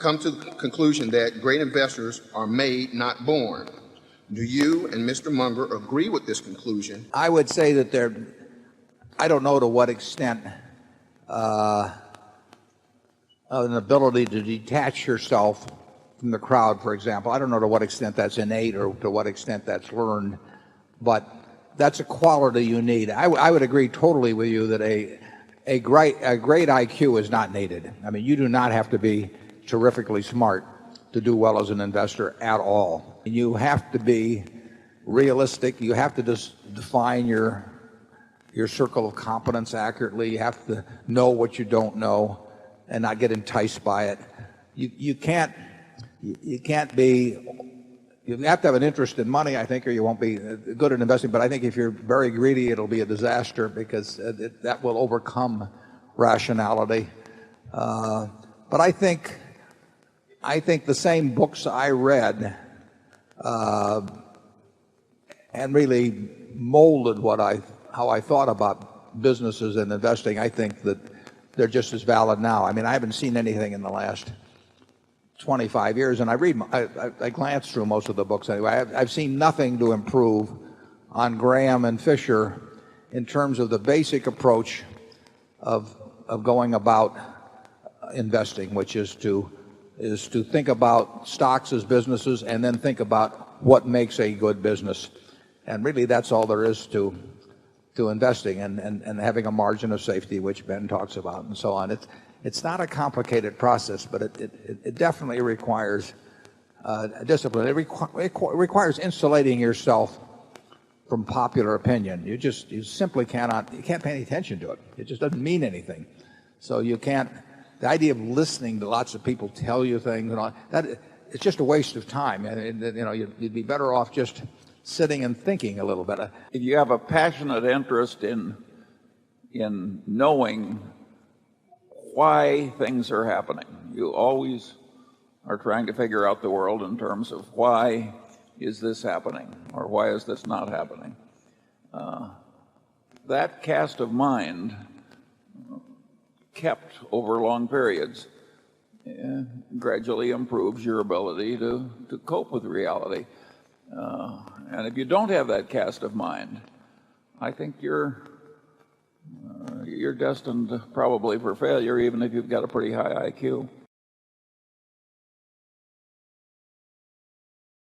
come to the conclusion that great investors are made, not born. Do you and Mr. Munger agree with this conclusion? I would say that I don't know to what extent an ability to detach yourself from the crowd, for example. I don't know to what extent that's innate or to what extent that's learned, but that's a quality you need. I would agree totally with you that a great IQ is not needed. I mean, you do not have to be terrifically smart to do well as an investor at all. You have to be realistic. You have to just define your circle of competence accurately. You have to know what you don't know and not get enticed by it. You can't be, you have to have an interest in money, I think, or you won't be good at investing. But I think if you're very greedy, it'll be a disaster because that will overcome rationality. But I think the same books I read and really molded how I thought about businesses and investing. I think that they're just as valid now. I mean, I haven't seen anything in the last 25 years, and I glanced through most of the books anyway. I've seen nothing to improve on Graham and Fisher in terms of the basic approach of going about investing, which is to think about stocks as businesses and then think about what makes a good business. And really that's all there is to investing and having a margin of safety, which Ben talks about, and so on. It's not a complicated process, but it definitely requires discipline. It requires insulating yourself from popular opinion. You simply can't pay any attention to it. It just doesn't mean anything. So you can't. The idea of listening to lots of people tell you things and all that, it's just a waste of time. And you'd be better off just sitting and thinking a little bit. If you have a passionate interest in knowing why things are happening, you always are trying to figure out the world in terms of why is this happening or why is this not happening. That cast of mind kept over long periods gradually improves your ability to cope with reality. And if you don't have that cast of mind, I think you're destined probably for failure, even if you've got a pretty high IQ.